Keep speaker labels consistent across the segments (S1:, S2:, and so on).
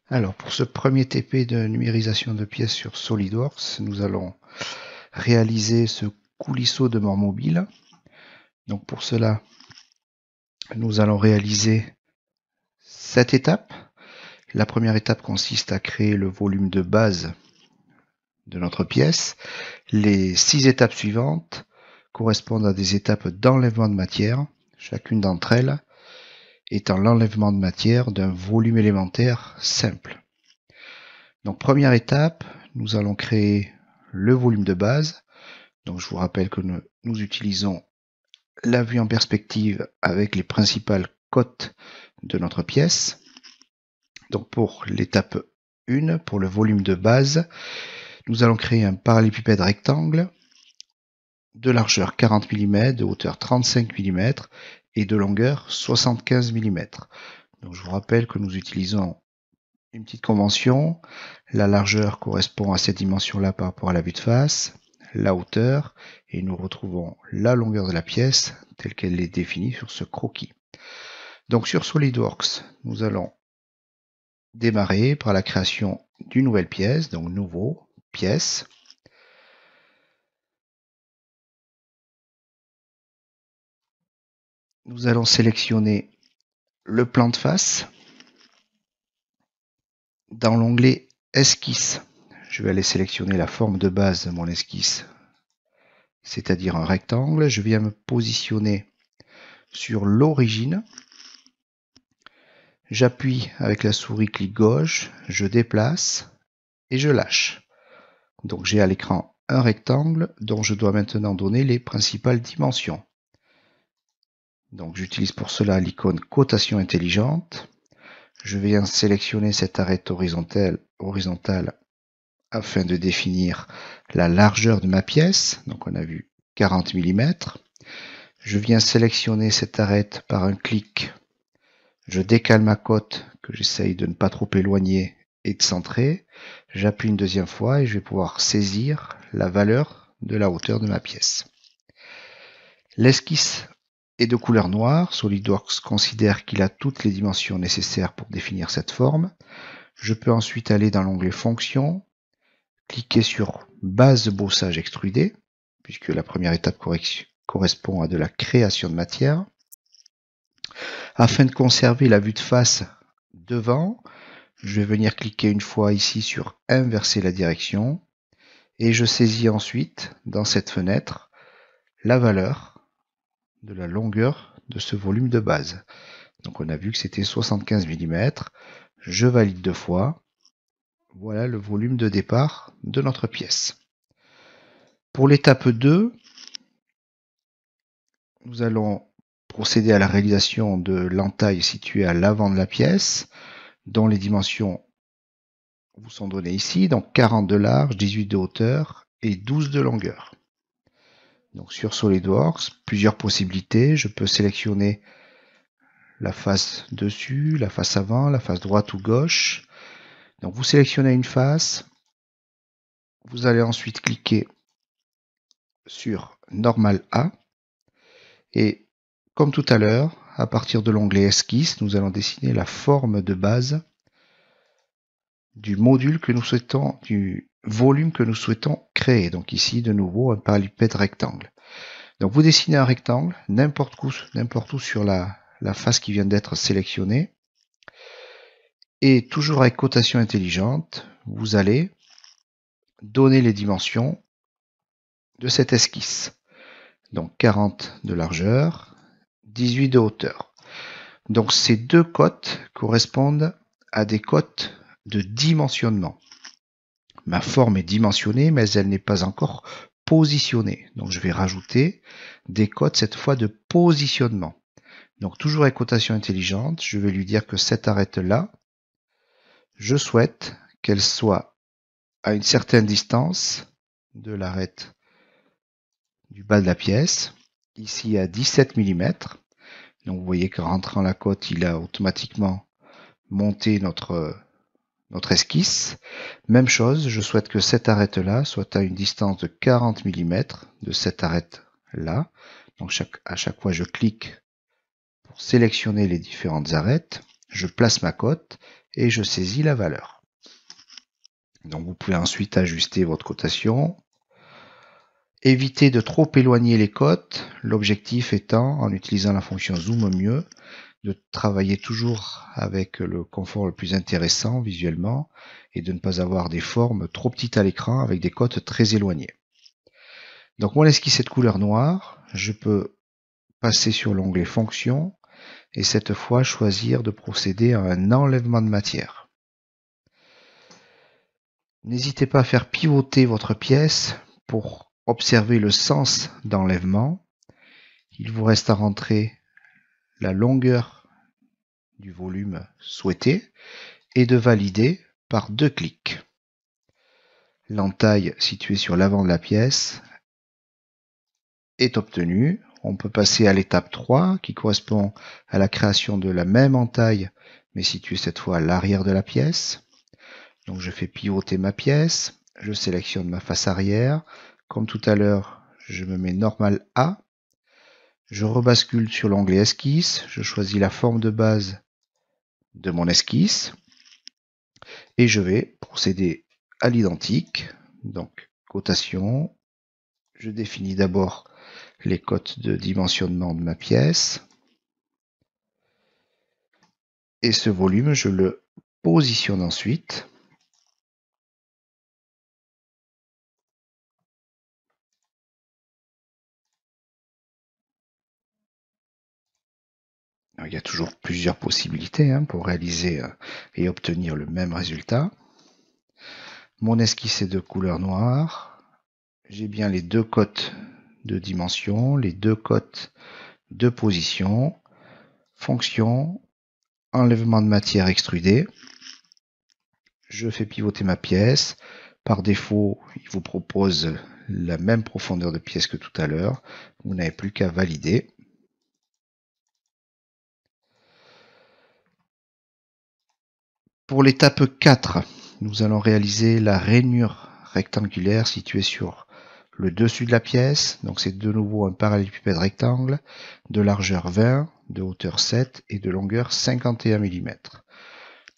S1: Alors, pour ce premier TP de numérisation de pièces sur SolidWorks, nous allons réaliser ce coulisseau de mort mobile. Donc, pour cela, nous allons réaliser 7 étapes. La première étape consiste à créer le volume de base de notre pièce. Les 6 étapes suivantes correspondent à des étapes d'enlèvement de matière, chacune d'entre elles étant l'enlèvement de matière d'un volume élémentaire simple. Donc, première étape, nous allons créer le volume de base. Donc, je vous rappelle que nous utilisons la vue en perspective avec les principales cotes de notre pièce. Donc, pour l'étape 1, pour le volume de base, nous allons créer un parallélépipède rectangle de largeur 40 mm, de hauteur 35 mm et de longueur 75 mm. Donc, je vous rappelle que nous utilisons une petite convention. La largeur correspond à cette dimension-là par rapport à la vue de face, la hauteur, et nous retrouvons la longueur de la pièce telle qu'elle est définie sur ce croquis. Donc sur SolidWorks, nous allons démarrer par la création d'une nouvelle pièce, donc nouveau, pièce. Nous allons sélectionner le plan de face. Dans l'onglet esquisse, je vais aller sélectionner la forme de base de mon esquisse, c'est-à-dire un rectangle. Je viens me positionner sur l'origine. J'appuie avec la souris clic gauche, je déplace et je lâche. Donc j'ai à l'écran un rectangle dont je dois maintenant donner les principales dimensions. Donc j'utilise pour cela l'icône cotation intelligente. Je viens sélectionner cette arête horizontale afin de définir la largeur de ma pièce. Donc on a vu 40 mm. Je viens sélectionner cette arête par un clic. Je décale ma cote que j'essaye de ne pas trop éloigner et de centrer. J'appuie une deuxième fois et je vais pouvoir saisir la valeur de la hauteur de ma pièce. L'esquisse est de couleur noire. SolidWorks considère qu'il a toutes les dimensions nécessaires pour définir cette forme. Je peux ensuite aller dans l'onglet Fonctions, cliquer sur Base de bossage extrudée, puisque la première étape correspond à de la création de matière. Afin de conserver la vue de face devant, je vais venir cliquer une fois ici sur Inverser la direction et je saisis ensuite dans cette fenêtre la valeur de la longueur de ce volume de base. Donc on a vu que c'était 75 mm. Je valide 2 fois. Voilà le volume de départ de notre pièce. Pour l'étape 2, nous allons procéder à la réalisation de l'entaille située à l'avant de la pièce, dont les dimensions vous sont données ici, donc 40 de large, 18 de hauteur et 12 de longueur. Donc sur SolidWorks, plusieurs possibilités. Je peux sélectionner la face dessus, la face avant, la face droite ou gauche. Donc vous sélectionnez une face. Vous allez ensuite cliquer sur Normal A. Et comme tout à l'heure, à partir de l'onglet Esquisse, nous allons dessiner la forme de base du module que nous souhaitons, du volume que nous souhaitons créer. Donc ici, de nouveau, un parallépipède rectangle. Donc vous dessinez un rectangle, n'importe où sur la face qui vient d'être sélectionnée. Et toujours avec cotation intelligente, vous allez donner les dimensions de cette esquisse. Donc 40 de largeur, 18 de hauteur. Donc ces deux cotes correspondent à des cotes de dimensionnement. Ma forme est dimensionnée, mais elle n'est pas encore positionnée. Donc je vais rajouter des cotes cette fois de positionnement. Donc toujours avec cotation intelligente, je vais lui dire que cette arête-là, je souhaite qu'elle soit à une certaine distance de l'arête du bas de la pièce, ici à 17 mm. Donc vous voyez qu'en rentrant la cote, il a automatiquement monté notre esquisse. Même chose, je souhaite que cette arête-là soit à une distance de 40 mm de cette arête-là. Donc à chaque fois, je clique pour sélectionner les différentes arêtes. Je place ma cote et je saisis la valeur. Donc vous pouvez ensuite ajuster votre cotation. Évitez de trop éloigner les cotes, l'objectif étant, en utilisant la fonction zoom au mieux, de travailler toujours avec le confort le plus intéressant visuellement et de ne pas avoir des formes trop petites à l'écran avec des cotes très éloignées. Donc mon esquisse est de couleur noire, je peux passer sur l'onglet fonction et cette fois choisir de procéder à un enlèvement de matière. N'hésitez pas à faire pivoter votre pièce pour observer le sens d'enlèvement. Il vous reste à rentrer la longueur du volume souhaité et de valider par 2 clics. L'entaille située sur l'avant de la pièce est obtenue. On peut passer à l'étape 3 qui correspond à la création de la même entaille mais située cette fois à l'arrière de la pièce. Donc je fais pivoter ma pièce, je sélectionne ma face arrière. Comme tout à l'heure, je me mets normal A. Je rebascule sur l'onglet esquisse, je choisis la forme de base de mon esquisse et je vais procéder à l'identique. Donc cotation, je définis d'abord les cotes de dimensionnement de ma pièce et ce volume je le positionne ensuite. Alors, il y a toujours plusieurs possibilités pour réaliser et obtenir le même résultat. Mon esquisse est de couleur noire. J'ai bien les 2 cotes de dimension, les 2 cotes de position, fonction, enlèvement de matière extrudée. Je fais pivoter ma pièce. Par défaut, il vous propose la même profondeur de pièce que tout à l'heure. Vous n'avez plus qu'à valider. Pour l'étape 4, nous allons réaliser la rainure rectangulaire située sur le dessus de la pièce. Donc c'est de nouveau un parallélépipède rectangle de largeur 20, de hauteur 7 et de longueur 51 mm.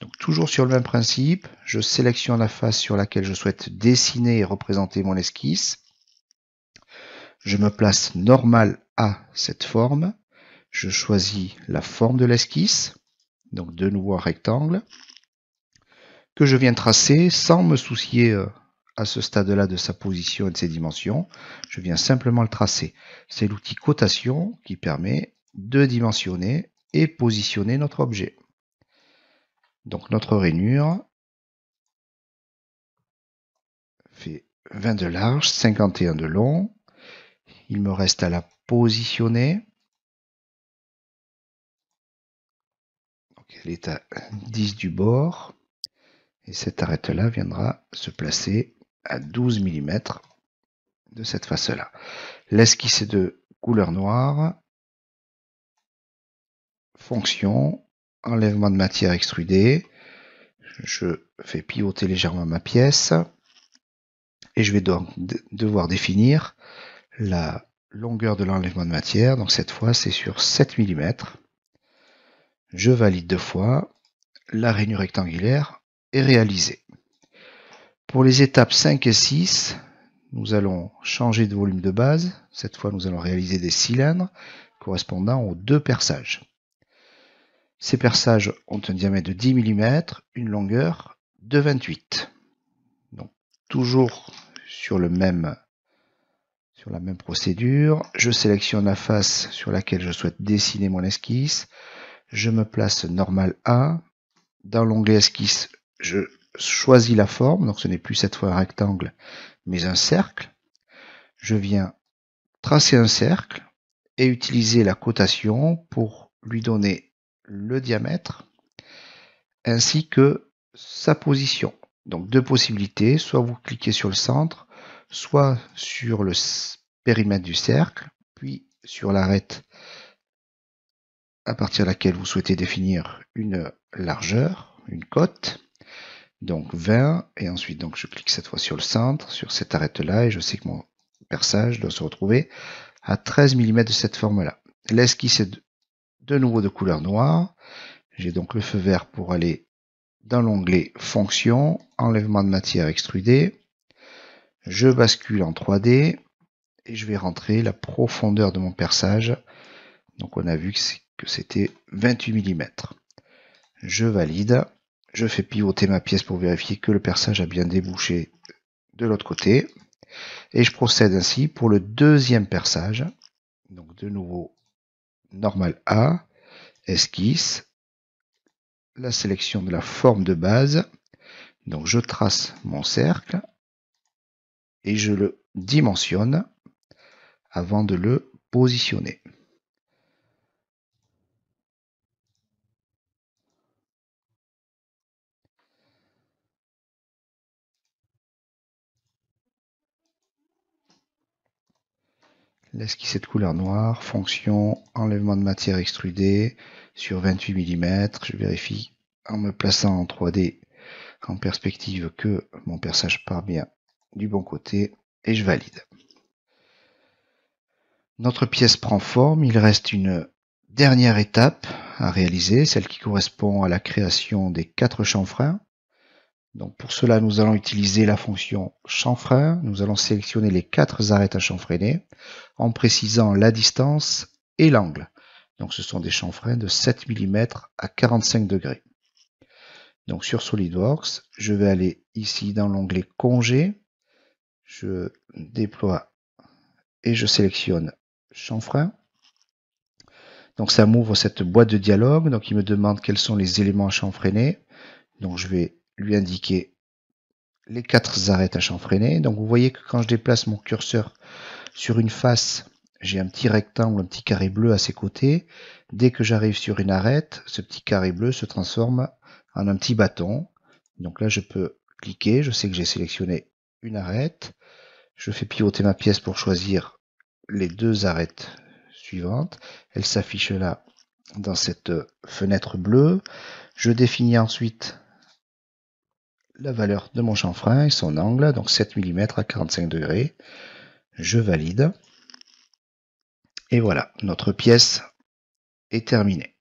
S1: Donc toujours sur le même principe, je sélectionne la face sur laquelle je souhaite dessiner et représenter mon esquisse. Je me place normal à cette forme. Je choisis la forme de l'esquisse, donc de nouveau un rectangle, que je viens tracer sans me soucier à ce stade-là de sa position et de ses dimensions. Je viens simplement le tracer. C'est l'outil cotation qui permet de dimensionner et positionner notre objet. Donc notre rainure fait 20 de large, 51 de long. Il me reste à la positionner. Donc elle est à 10 du bord. Et cette arête-là viendra se placer à 12 mm de cette face-là. L'esquisse est de couleur noire. Fonction, enlèvement de matière extrudée. Je fais pivoter légèrement ma pièce. Et je vais donc devoir définir la longueur de l'enlèvement de matière. Donc cette fois, c'est sur 7 mm. Je valide 2 fois. La rainure rectangulaire est réalisée. Pour les étapes 5 et 6, nous allons changer de volume de base. Cette fois, nous allons réaliser des cylindres correspondant aux 2 perçages. Ces perçages ont un diamètre de 10 mm, une longueur de 28. Donc, toujours sur la même procédure, je sélectionne la face sur laquelle je souhaite dessiner mon esquisse. Je me place normal A. Dans l'onglet esquisse, je choisis la forme, donc ce n'est plus cette fois un rectangle, mais un cercle. Je viens tracer un cercle et utiliser la cotation pour lui donner le diamètre ainsi que sa position. Donc 2 possibilités, soit vous cliquez sur le centre, soit sur le périmètre du cercle, puis sur l'arête à partir de laquelle vous souhaitez définir une largeur, une cote, donc 20, et ensuite donc je clique cette fois sur le centre, sur cette arête-là, et je sais que mon perçage doit se retrouver à 13 mm de cette forme-là. L'esquisse est de nouveau de couleur noire. J'ai donc le feu vert pour aller dans l'onglet Fonction, enlèvement de matière extrudée. Je bascule en 3D et je vais rentrer la profondeur de mon perçage. Donc on a vu que c'était 28 mm. Je valide. Je fais pivoter ma pièce pour vérifier que le perçage a bien débouché de l'autre côté. Et je procède ainsi pour le deuxième perçage. Donc de nouveau, normal A, esquisse, la sélection de la forme de base. Donc je trace mon cercle et je le dimensionne avant de le positionner. L'esquisse est de couleur noire, fonction, enlèvement de matière extrudée sur 28 mm. Je vérifie en me plaçant en 3D en perspective que mon perçage part bien du bon côté et je valide. Notre pièce prend forme, il reste une dernière étape à réaliser, celle qui correspond à la création des 4 chanfreins. Donc pour cela, nous allons utiliser la fonction chanfrein. Nous allons sélectionner les 4 arêtes à chanfreiner en précisant la distance et l'angle. Donc ce sont des chanfreins de 7 mm à 45 degrés. Donc sur SolidWorks, je vais aller ici dans l'onglet Congé. Je déploie et je sélectionne chanfrein. Donc ça m'ouvre cette boîte de dialogue. Donc il me demande quels sont les éléments à chanfreiner. Donc je vais lui indiquer les 4 arêtes à chanfreiner. Donc vous voyez que quand je déplace mon curseur sur une face, j'ai un petit rectangle, un petit carré bleu à ses côtés. Dès que j'arrive sur une arête, ce petit carré bleu se transforme en un petit bâton. Donc là je peux cliquer, je sais que j'ai sélectionné une arête. Je fais pivoter ma pièce pour choisir les 2 arêtes suivantes. Elles s'affichent là dans cette fenêtre bleue. Je définis ensuite la valeur de mon chanfrein et son angle, donc 7 mm à 45 degrés. Je valide. Et voilà, notre pièce est terminée.